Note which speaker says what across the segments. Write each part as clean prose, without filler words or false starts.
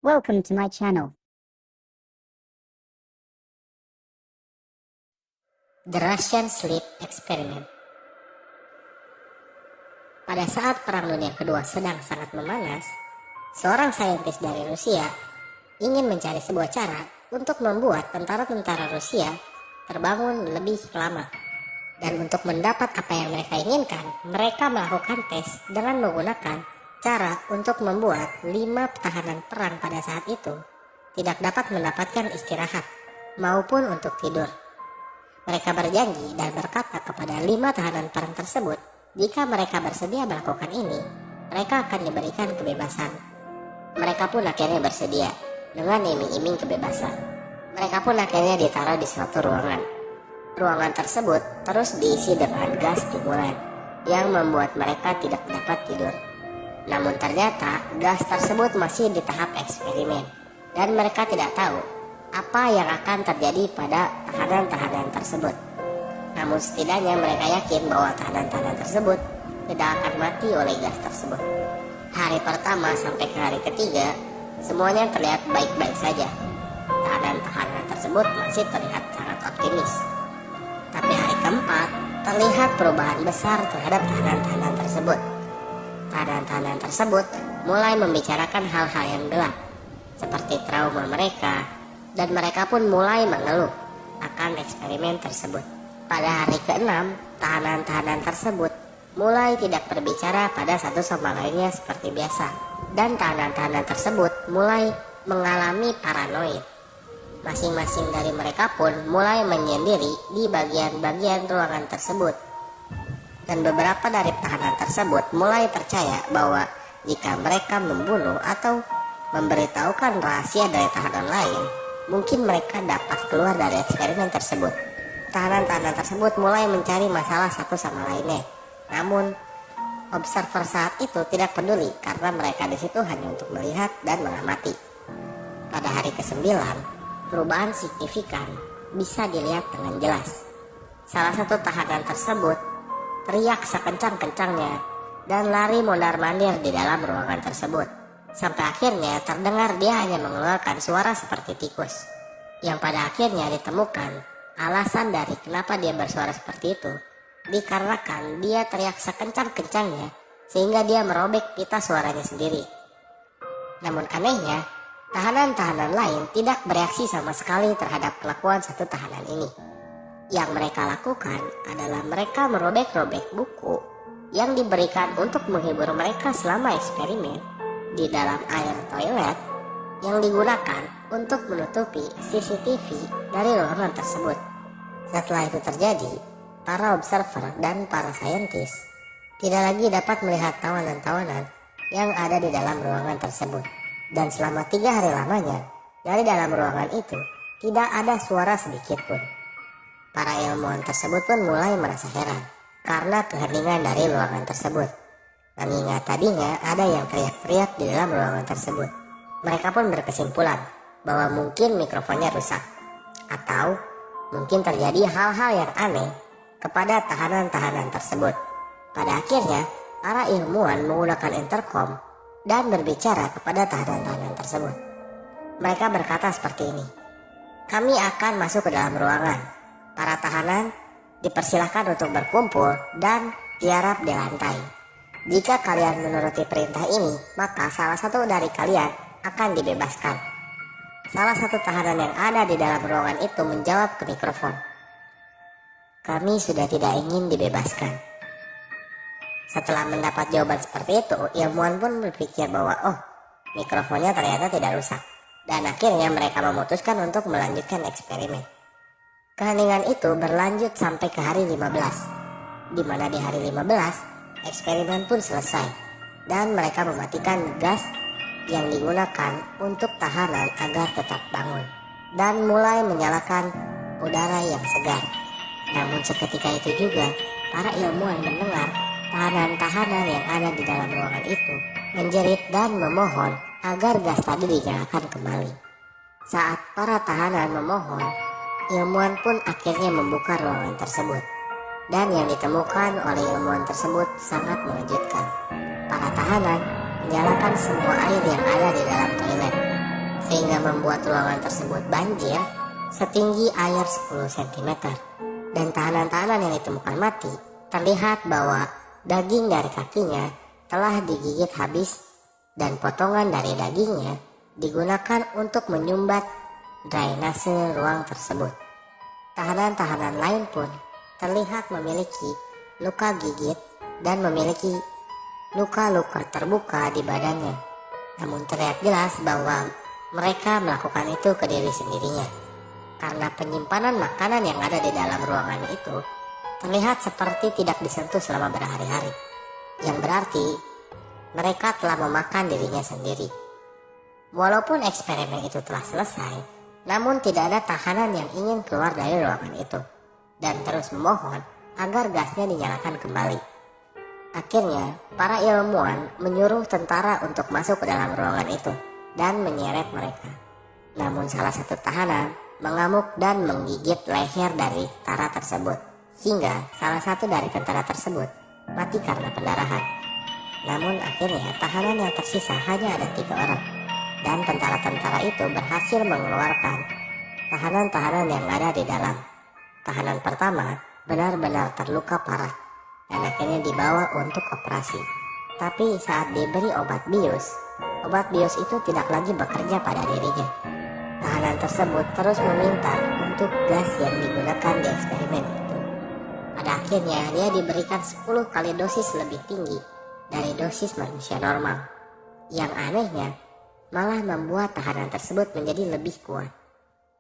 Speaker 1: Welcome to my channel.
Speaker 2: The Russian Sleep Experiment. Pada saat Perang Dunia Kedua sedang sangat memanas, seorang saintis dari Rusia ingin mencari sebuah cara untuk membuat tentara-tentara Rusia terbangun lebih lama. Dan untuk mendapat apa yang mereka inginkan, mereka melakukan tes dengan menggunakan cara untuk membuat 5 tahanan perang pada saat itu tidak dapat mendapatkan istirahat maupun untuk tidur. Mereka berjanji dan berkata kepada 5 tahanan perang tersebut, jika mereka bersedia melakukan ini, mereka akan diberikan kebebasan. Mereka pun akhirnya bersedia dengan iming-iming kebebasan. Mereka pun akhirnya ditaruh di suatu ruangan. Ruangan tersebut terus diisi dengan gas stimulan yang membuat mereka tidak dapat tidur. Namun ternyata gas tersebut masih di tahap eksperimen dan mereka tidak tahu apa yang akan terjadi pada tahanan-tahanan tersebut. Namun setidaknya mereka yakin bahwa tahanan-tahanan tersebut tidak akan mati oleh gas tersebut. Hari pertama sampai ke hari ketiga, semuanya terlihat baik-baik saja. Tahanan-tahanan tersebut masih terlihat sangat optimis. Tapi hari keempat, terlihat perubahan besar terhadap tahanan-tahanan tersebut. Tahanan-tahanan tersebut mulai membicarakan hal-hal yang gelap, seperti trauma mereka, dan mereka pun mulai mengeluh akan eksperimen tersebut. Pada hari ke-6, tahanan-tahanan tersebut mulai tidak berbicara pada satu sama lainnya seperti biasa, dan tahanan-tahanan tersebut mulai mengalami paranoid. Masing-masing dari mereka pun mulai menyendiri di bagian-bagian ruangan tersebut. Dan beberapa dari tahanan tersebut mulai percaya bahwa jika mereka membunuh atau memberitahukan rahasia dari tahanan lain, mungkin mereka dapat keluar dari eksperimen tersebut. Tahanan-tahanan tersebut mulai mencari masalah satu sama lainnya. Namun, observer saat itu tidak peduli karena mereka di situ hanya untuk melihat dan mengamati. Pada hari ke-9, perubahan signifikan bisa dilihat dengan jelas. Salah satu tahanan tersebut teriak sekencang-kencangnya dan lari mondar-mandir di dalam ruangan tersebut. Sampai akhirnya terdengar dia hanya mengeluarkan suara seperti tikus. Yang pada akhirnya ditemukan alasan dari kenapa dia bersuara seperti itu dikarenakan dia teriak sekencang-kencangnya sehingga dia merobek pita suaranya sendiri. Namun anehnya, tahanan-tahanan lain tidak bereaksi sama sekali terhadap kelakuan satu tahanan ini. Yang mereka lakukan adalah mereka merobek-robek buku yang diberikan untuk menghibur mereka selama eksperimen di dalam air toilet yang digunakan untuk menutupi CCTV dari ruangan tersebut. Setelah itu terjadi, para observer dan para saintis tidak lagi dapat melihat tawanan-tawanan yang ada di dalam ruangan tersebut. Dan selama 3 hari lamanya, dari dalam ruangan itu tidak ada suara sedikit pun. Para ilmuwan tersebut pun mulai merasa heran karena keheningan dari ruangan tersebut. Mengingat tadinya ada yang teriak-teriak di dalam ruangan tersebut. Mereka pun berkesimpulan bahwa mungkin mikrofonnya rusak, atau mungkin terjadi hal-hal yang aneh kepada tahanan-tahanan tersebut. Pada akhirnya, para ilmuwan menggunakan intercom dan berbicara kepada tahanan-tahanan tersebut. Mereka berkata seperti ini, "Kami akan masuk ke dalam ruangan. Para tahanan dipersilahkan untuk berkumpul dan tiarap di lantai. Jika kalian menuruti perintah ini, maka salah satu dari kalian akan dibebaskan." Salah satu tahanan yang ada di dalam ruangan itu menjawab ke mikrofon, "Kami sudah tidak ingin dibebaskan." Setelah mendapat jawaban seperti itu, ilmuwan pun berpikir bahwa mikrofonnya ternyata tidak rusak. Dan akhirnya mereka memutuskan untuk melanjutkan eksperimen. Keheningan itu berlanjut sampai ke hari 15, di mana di hari 15, eksperimen pun selesai. Dan mereka mematikan gas yang digunakan untuk tahanan agar tetap bangun. Dan mulai menyalakan udara yang segar. Namun seketika itu juga, para ilmuwan mendengar tahanan-tahanan yang ada di dalam ruangan itu menjerit dan memohon agar gas tadi dinyalakan kembali. Saat para tahanan memohon, ilmuwan pun akhirnya membuka ruangan tersebut. Dan yang ditemukan oleh ilmuwan tersebut sangat mengejutkan. Para tahanan menyalakan semua air yang ada di dalam toilet. sehingga membuat ruangan tersebut banjir setinggi air 10 cm. Dan tahanan-tahanan yang ditemukan mati, terlihat bahwa daging dari kakinya telah digigit habis dan potongan dari dagingnya digunakan untuk menyumbat drainase ruang tersebut. Tahanan-tahanan lain pun terlihat memiliki luka gigit dan memiliki luka-luka terbuka di badannya. Namun terlihat jelas bahwa mereka melakukan itu ke diri sendirinya, karena penyimpanan makanan yang ada di dalam ruangan itu terlihat seperti tidak disentuh selama berhari-hari, yang berarti mereka telah memakan dirinya sendiri. Walaupun eksperimen itu telah selesai, namun tidak ada tahanan yang ingin keluar dari ruangan itu dan terus memohon agar gasnya dinyalakan kembali. Akhirnya, para ilmuwan menyuruh tentara untuk masuk ke dalam ruangan itu dan menyeret mereka. Namun salah satu tahanan mengamuk dan menggigit leher dari tentara tersebut, hingga salah satu dari tentara tersebut mati karena pendarahan. Namun akhirnya tahanan yang tersisa hanya ada 3 orang, dan tentara-tentara itu berhasil mengeluarkan tahanan-tahanan yang ada di dalam. Tahanan pertama benar-benar terluka parah dan akhirnya dibawa untuk operasi. Tapi saat diberi obat bius itu tidak lagi bekerja pada dirinya. Tahanan tersebut terus meminta untuk gas yang digunakan di eksperimen itu. Pada akhirnya dia diberikan 10 kali dosis lebih tinggi dari dosis manusia normal. Yang anehnya malah membuat tahanan tersebut menjadi lebih kuat.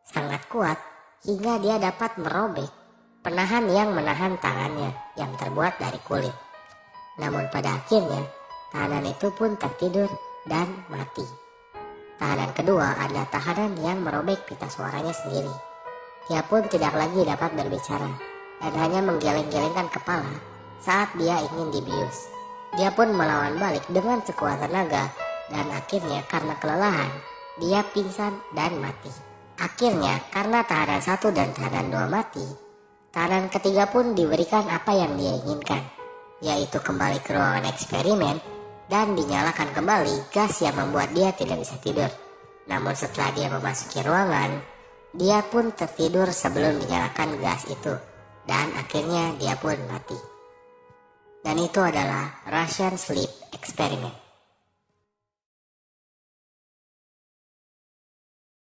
Speaker 2: Sangat kuat hingga dia dapat merobek penahan yang menahan tangannya yang terbuat dari kulit. Namun pada akhirnya tahanan itu pun tertidur dan mati. Tahanan kedua adalah tahanan yang merobek pita suaranya sendiri. Dia pun tidak lagi dapat berbicara dan hanya menggeleng-gelengkan kepala saat dia ingin dibius. Dia pun melawan balik dengan sekuat tenaga dan akhirnya karena kelelahan dia pingsan dan mati. Akhirnya karena tahanan 1 dan tahanan 2 mati, tahanan ketiga pun diberikan apa yang dia inginkan, yaitu kembali ke ruangan eksperimen dan dinyalakan kembali gas yang membuat dia tidak bisa tidur. Namun setelah dia memasuki ruangan, dia pun tertidur sebelum dinyalakan gas itu dan akhirnya dia pun mati. Dan itu adalah Russian Sleep Experiment.